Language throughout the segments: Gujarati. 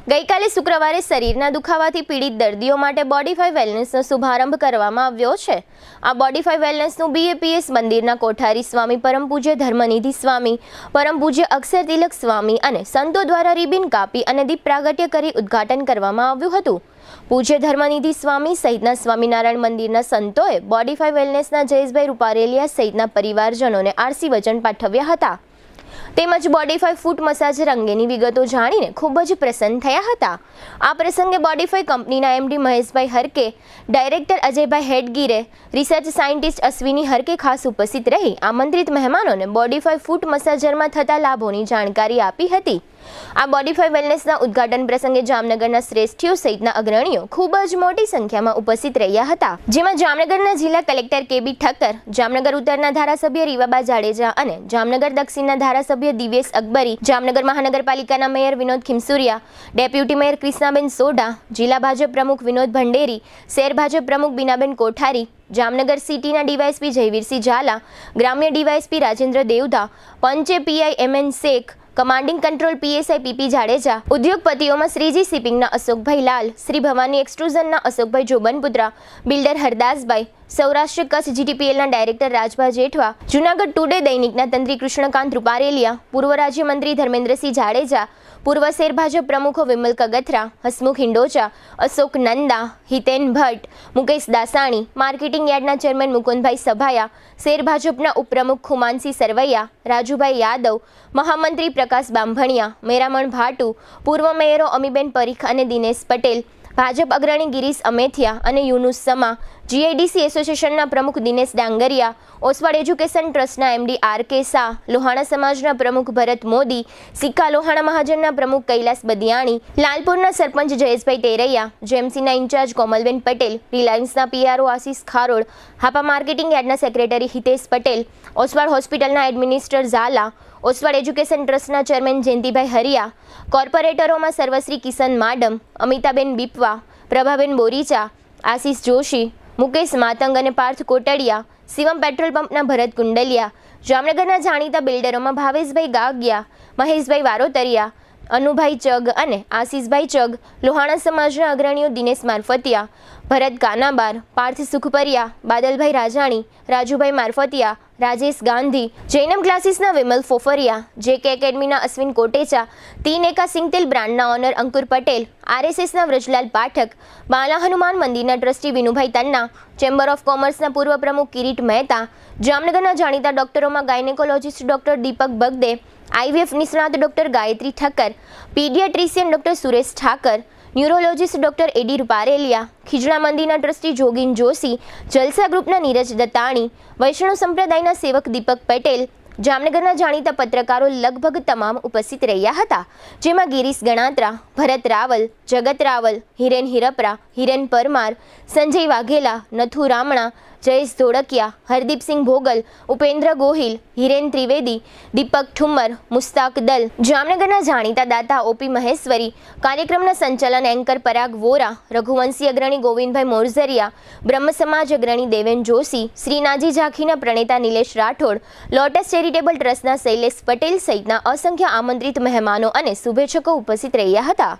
ગઈકાલે શુક્રવારે શરીરના દુખાવાથી પીડિત દર્દીઓ માટે બોડીફાઈ વેલનેસનો શુભારંભ કરવામાં આવ્યો છે। આ બોડીફાઈ વેલનેસનું BAPS મંદિરના કોઠારી સ્વામી પરમ પૂજ્ય ધર્મનિધિ સ્વામી, પરમ પૂજ્ય અક્ષર તિલક સ્વામી અને સંતો દ્વારા રિબિન કાપી અને દીપ પ્રાગટ્ય કરી ઉદ્ઘાટન કરવામાં આવ્યું હતું। પૂજ્ય ધર્મનિધિ સ્વામી સહિતના સ્વામિનારાયણ મંદિરના સંતોએ બોડીફાઈ વેલનેસના જયેશભાઈ રૂપારેલિયા સહિતના પરિવારજનોને આરસી વચન પાઠવ્યા હતા। તેમજ બોડીફાઈ ફૂટ મસાજ અંગેની વિગતો જાણીને ખૂબ જ પ્રસન્ન થયા હતા। આ પ્રસંગે બોડીફાઈ કંપનીના MD Maheshbhai Harke, director Ajaybhai Hedgire, research scientist Ashwini Harke ખાસ ઉપસ્થિત રહી આમંત્રિત મહેમાનોને બોડીફાઈ ફૂટ મસાજરમાં થતા લાભોની જાણકારી આપી હતી। આ બોડીફાઈ વેલનેસના ઉદ્ઘાટન પ્રસંગે જામનગરના શ્રેષ્ઠીઓ સહિતના અગ્રણીઓ ખૂબ જ મોટી સંખ્યામાં ઉપસ્થિત રહ્યા હતા, જેમાં જામનગરના જિલ્લા કલેક્ટર KB ઠક્કર, જામનગર ઉત્તરના ધારાસભ્ય રીવાબા જાડેજા અને જામનગર દક્ષિણના ધારાસભ્ય દિવેશ અકબરી, જામનગર મહાનગરપાલિકાના mayor Vinod Khimsuriya, deputy mayor Krishnaben Sodha, જિલ્લા ભાજપ પ્રમુખ વિનોદ ભંડેરી, શહેર ભાજપ પ્રમુખ બીનાબેન કોઠારી, જામનગર સિટીના DYSP જયવીરસિંહ ઝાલા, ગ્રામ્ય DYSP રાજેન્દ્ર દેવધા, પંચે PI MN Shaikh, commanding control PSI PP Jadeja, ઉદ્યોગપતિઓમાં શ્રીજી શિપિંગના અશોકભાઈ લાલ, શ્રી ભવાની એક્સટ્રુઝનના અશોકભાઈ જોબનપુત્રા, બિલ્ડર હરદાસભાઈ, સૌરાષ્ટ્ર કચ્છ GTPLના ડાયરેક્ટર રાજભા જેઠવા, જૂનાગઢ ટુડે દૈનિકના તંત્રી કૃષ્ણકાંત રૂપારેલિયા, પૂર્વ રાજ્યમંત્રી ધર્મેન્દ્રસિંહ જાડેજા, પૂર્વ શહેર ભાજપ પ્રમુખો વિમલ કગથરા, હસમુખ હિંડોચા, અશોક નંદા, હિતેન ભટ્ટ, મુકેશ દાસાણી, માર્કેટિંગ યાર્ડના ચેરમેન મુકુંદભાઈ સભાયા, શહેર ભાજપના ઉપપ્રમુખ ખુમાનસિંહ સરવૈયા, રાજુભાઈ યાદવ, મહામંત્રી પ્રકાશ બાંભણિયા, મેરામણ ભાટુ, પૂર્વ મેયરો અમીબેન પરીખ અને દિનેશ પટેલ, ભાજપ અગ્રણી ગિરીશ અમેથિયા અને યુનુસ સમા, GIDC એસોસિએશનના પ્રમુખ દિનેશ ડાંગરિયા, ઓસવાડ એજ્યુકેશન ટ્રસ્ટના MD RK શાહ, લોહાણા સમાજના પ્રમુખ ભરત મોદી, સિક્કા લોહાણા મહાજનના પ્રમુખ કૈલાસ બદિયાણી, લાલપુરના સરપંચ જયેશભાઈ તેરૈયા, જેમસીના ઇન્ચાર્જ કોમલબેન પટેલ, રિલાયન્સના PRO આશીષ ખારોડ, હાપા માર્કેટિંગ યાર્ડના સેક્રેટરી હિતેશ પટેલ, ઓસવાડ હોસ્પિટલના એડમિનિસ્ટર ઝાલા, ઓસવાડ એજ્યુકેશન ટ્રસ્ટના ચેરમેન જયંતિભાઈ હરિયા, કોર્પોરેટરોમાં સર્વશ્રી કિશન માડમ, અમિતાબેન બીપવા, પ્રભાબેન બોરીચા, આશીષ જોશી, મુકેશ માતંગ અને પાર્થ કોટડિયા, શિવમ પેટ્રોલ પંપના ભરત કુંડલિયા, જામનગરના જાણીતા બિલ્ડરોમાં ભાવેશભાઈ ગાગિયા, મહેશભાઈ વારોતરિયા, અનુભાઈ ચગ અને આશીષભાઈ ચગ, લોહાણા સમાજના અગ્રણીઓ દિનેશ મારફતિયા, ભરત કાનાબાર, પાર્થ સુખપરિયા, બાદલભાઈ રાજાણી, રાજુભાઈ મારફતિયા, રાજેશ ગાંધી, જૈનમ ક્લાસીસના વિમલ ફોફરિયા, JK એકેડમીના અશ્વિન કોટેચા, તીન એકા સિંગતેલ બ્રાન્ડના ઓનર અંકુર પટેલ, RSSના વ્રજલાલ પાઠક, બાલા હનુમાન મંદિરના trustee Vinubhai Tanna, chamber of કોમર્સના પૂર્વ પ્રમુખ કિરીટ મહેતા, જામનગરના જાણીતા ડોક્ટરોમાં gynaecologist doctor Deepak Bagde, IVF નિષ્ણાત doctor Gayatri Thakkar, paediatrician doctor Suresh Thakar, neurologist doctor AD Ruparelia, Khijda મંદિરના ટ્રસ્ટી જોગીન જોશી, જલસા ગ્રુપના નીરજ દત્તાણી, વૈષ્ણવ સંપ્રદાયના સેવક દીપક પટેલ, જામનગરના જાણીતા પત્રકારો લગભગ તમામ ઉપસ્થિત રહ્યા હતા, જેમાં ગિરીશ ગણાત્રા, ભરત રાવલ, જગત રાવલ, હિરેન હિરપરા, હિરેન પરમાર, સંજય વાઘેલા, નથુ રામણા, જયેશ ધોળકિયા, હરદીપસિંહ ભોગલ, ઉપેન્દ્ર ગોહિલ, હિરેન ત્રિવેદી, દીપક ઠુમ્મર, મુસ્તાક દલ, જામનગરના જાણીતા દાતા OP મહેશ્વરી, કાર્યક્રમના સંચાલન એન્કર પરાગ વોરા, રઘુવંશી અગ્રણી ગોવિંદભાઈ મોરઝરિયા, બ્રહ્મ સમાજ અગ્રણી દેવેન જોશી, શ્રીનાજી ઝાંખીના પ્રણેતા નિલેશ રાઠોડ, લોટસ ચેરિટેબલ ટ્રસ્ટના શૈલેષ પટેલ સહિતના અસંખ્ય આમંત્રિત મહેમાનો અને શુભેચ્છકો ઉપસ્થિત રહ્યા હતા।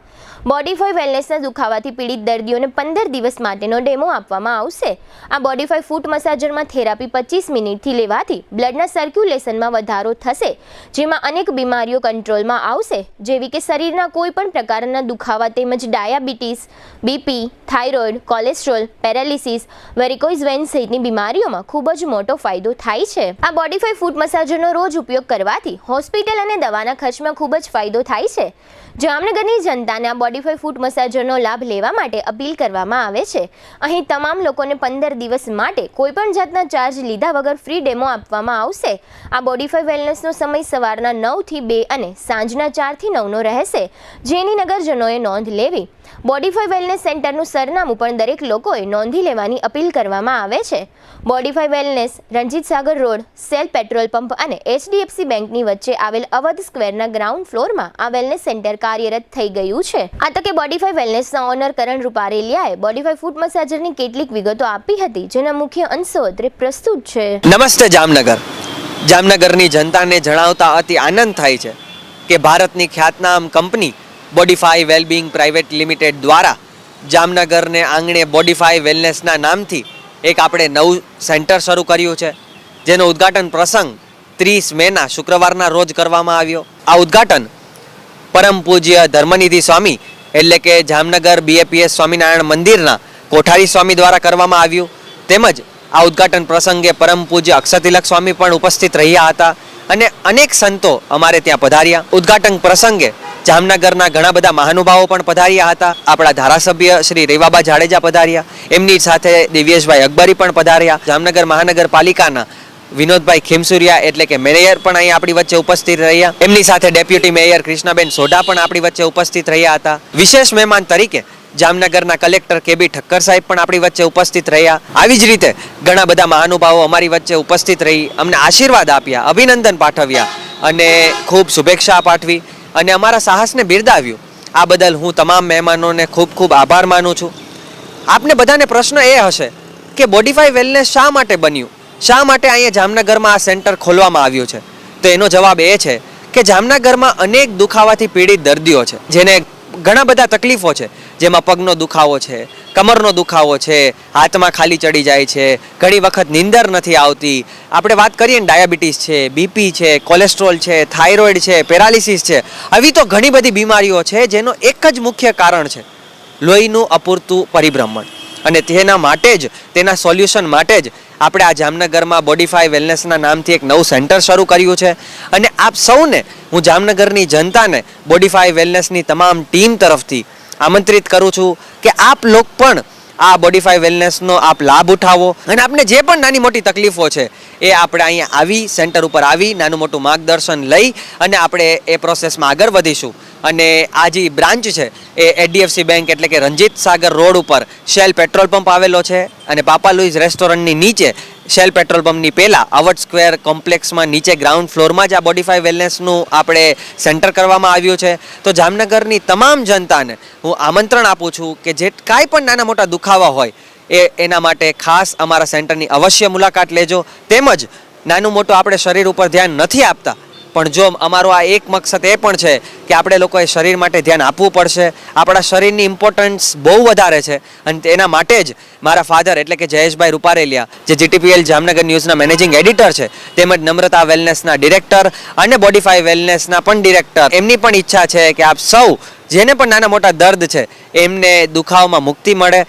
બોડીફાઈ વેલનેસના દુખાવાથી પીડિત દર્દીઓને 15 દિવસ માટેનો ડેમો આપવામાં આવશે। આ બોડીફાઈ ફૂટ મસાજરમાં થેરાપી 25 મિનિટથી લેવાથી બ્લડના સર્ક્યુલેશનમાં વધારો થશે, જેમાં અનેક બીમારીઓ કંટ્રોલમાં આવશે, જેવી કે શરીરના કોઈ પણ પ્રકારના દુખાવા તેમજ diabetes, BP, thyroid, cholesterol, paralysis, varicose vein સહિતની બીમારીઓમાં ખૂબ જ મોટો ફાયદો થાય છે। આ બોડીફાઈ ફૂટ મસાજરનો રોજ ઉપયોગ કરવાથી હોસ્પિટલ અને દવાના ખર્ચમાં ખૂબ જ ફાયદો થાય છે। જામનગરની જનતાને આ બોડીફાઈ ફૂટ મસાજરનો લાભ લેવા માટે અપીલ કરવામાં આવે છે। અહીં તમામ લોકોને 15 દિવસ માટે કોઈપણ જાતના ચાર્જ લીધા વગર ફ્રી ડેમો આપવામાં આવશે। આ બોડીફાઈ વેલનેસનો સમય સવારના 9 થી 2 અને સાંજના 4 થી 9નો રહેશે, જેની નગરજનોએ નોંધ લેવી। બોડીફાઈ વેલનેસ સેન્ટરનું સરનામું પણ દરેક લોકોએ નોંધી લેવાની અપીલ કરવામાં આવે છે। બોડીફાઈ wellness Ranjit Sagar road, cell petrol pump અને HDFC બેંકની વચ્ચે આવેલ અવધ સ્ક્વેરના ગ્રાઉન્ડ ફ્લોરમાં આ વેલનેસ સેન્ટર કાર્યરત થઈ ગયું છે। આ તકે બોડીફાઈ વેલનેસના ઓનર કરણ રૂપારેલિયાએ બોડીફાઈ ફૂટ મસાજરની કેટલીક વિગતો આપી હતી, જેના મુખ્ય અંશો અત્રે પ્રસ્તુત છે। નમસ્તે જામનગર। જામનગરની જનતાને જણાવતા અતિ આનંદ થાય છે કે ભારતની ખ્યાતનામ કંપની બોડીફાઈ વેલબિંગ પ્રાઇવેટ લિમિટેડ દ્વારા જામનગરને આંગણે બોડીફાઈ વેલનેસના નામથી એક આપણે નવું સેન્ટર શરૂ કર્યું છે, જેનો ઉદ્ઘાટન પ્રસંગ 30 મેના શુક્રવારના રોજ કરવામાં આવ્યો. આ ઉદ્ઘાટન પરમ પૂજ્ય ધર્મનિધિ સ્વામી એટલે કે જામનગર BAPS સ્વામિનારાયણ મંદિરના કોઠારી સ્વામી દ્વારા કરવામાં આવ્યું. તેમજ આ ઉદ્ઘાટન પ્રસંગે પરમ પૂજ્ય અક્ષતિલક સ્વામી પણ ઉપસ્થિત રહ્યા હતા અને અનેક સંતો અમારે ત્યાં પધાર્યા. ઉદ્ઘાટન પ્રસંગે જામનગરના ઘણા બધા મહાનુભાવો પણ પધાર્યા હતા. આપણા ધારાસભ્ય શ્રી રેવાબા જાડેજા પધાર્યા, એમની સાથે દિવ્યેશભાઈ અકબરી પણ પધાર્યા. જામનગર મહાનગરપાલિકાના વિનોદભાઈ ખીમસુરિયા એટલે કે મેયર પણ અહીં આપણી વચ્ચે ઉપસ્થિત રહ્યા. એમની સાથે ડેપ્યુટી મેયર કૃષ્ણાબેન સોઢા પણ આપણી વચ્ચે ઉપસ્થિત રહ્યા હતા. વિશેષ મહેમાન તરીકે જામનગરના કલેક્ટર KB ઠક્કર સાહેબ પણ આપણી વચ્ચે ઉપસ્થિત રહ્યા. આવી જ રીતે ઘણા બધા મહાનુભાવો અમારી વચ્ચે ઉપસ્થિત રહી અમને આશીર્વાદ આપ્યા, અભિનંદન પાઠવ્યા અને ખૂબ શુભેચ્છા પાઠવી અને અમારા સાહસને બિરદાવ્યું. આ બદલ હું તમામ મહેમાનોને ખૂબ ખૂબ આભાર માનું છું. આપને બધાને પ્રશ્ન એ હશે કે બોડીફાઈ વેલનેસ શા માટે બન્યું, શા માટે અહીંયા જામનગરમાં આ સેન્ટર ખોલવામાં આવ્યું છે? તો એનો જવાબ એ છે કે જામનગરમાં અનેક દુખાવાથી પીડિત દર્દીઓ છે, જેને ઘણા બધા તકલીફો છે, જેમાં પગનો દુખાવો છે, કમરનો દુખાવો છે, હાથમાં ખાલી ચડી જાય છે, ઘણી વખત નીંદર નથી આવતી. આપણે વાત કરીએ ને ડાયાબિટીસ છે, BP છે, કોલેસ્ટ્રોલ છે, થાઇરોઇડ છે, પેરાલિસિસ છે, આવી તો ઘણી બધી બીમારીઓ છે જેનો એક જ મુખ્ય કારણ છે લોહીનું અપૂરતું પરિભ્રમણ. અને તેના માટે જ, તેના સોલ્યુશન માટે જ આપણે આ જામનગરમાં બોડીફાઈ વેલનેસના નામથી એક નવું સેન્ટર શરૂ કર્યું છે. અને આપ સૌને, હું જામનગરની જનતાને બોડીફાઈ વેલનેસની તમામ ટીમ તરફથી આમંત્રિત કરું છું કે આપ લોક પણ આ બોડીફાઈ વેલનેસનો આપ લાભ ઉઠાવો અને આપને જે પણ નાની મોટી તકલીફો છે એ આપણે અહીંયા આવી સેન્ટર ઉપર આવી નાનું મોટું માર્ગદર્શન લઈ અને આપણે એ પ્રોસેસમાં આગળ વધીશું. અને આ જે બ્રાન્ચ છે એ HDFC બેંક એટલે કે રંજીત સાગર રોડ ઉપર શેલ પેટ્રોલ પંપ આવેલો છે અને પાપા લુઈઝ રેસ્ટોરન્ટની નીચે શેલ પેટ્રોલ પંપની પહેલાં અવર્ટ સ્ક્વેર કોમ્પ્લેક્સમાં નીચે ગ્રાઉન્ડ ફ્લોરમાં જ આ બોડીફાઈ વેલનેસનું આપણે સેન્ટર કરવામાં આવ્યું છે. તો જામનગરની તમામ જનતાને હું આમંત્રણ આપું છું કે જે કાંઈ પણ નાના મોટા દુખાવા હોય એના માટે ખાસ અમારા સેન્ટરની અવશ્ય મુલાકાત લેજો. તેમજ નાનું મોટું આપણે શરીર ઉપર ધ્યાન નથી આપતા, પણ જો અમારો આ એક મકસદ એ પણ છે કે આપણે લોકોએ શરીર માટે ધ્યાન આપવું પડશે. આપણા શરીરની ઇમ્પોર્ટન્સ બહુ વધારે છે અને તેના માટે જ મારા ફાધર એટલે કે જયેશભાઈ રૂપારેલિયા, જે GTPL જામનગર ન્યૂઝના મેનેજિંગ એડિટર છે, તેમજ નમ્રતા વેલનેસના ડિરેક્ટર અને બોડીફાઈ વેલનેસના પણ ડિરેક્ટર, એમની પણ ઈચ્છા છે કે આપ સૌ જેને પણ નાના મોટા દર્દ છે એમને દુખાવામાં મુક્તિ મળે,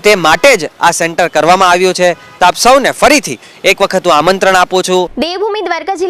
તે માટે જ આ સેન્ટર કરવામાં આવ્યું છે. તો આપ સૌને ફરીથી એક વખત હું આમંત્રણ આપું છું. દેવભૂમિ દ્વારકા જિલ્લા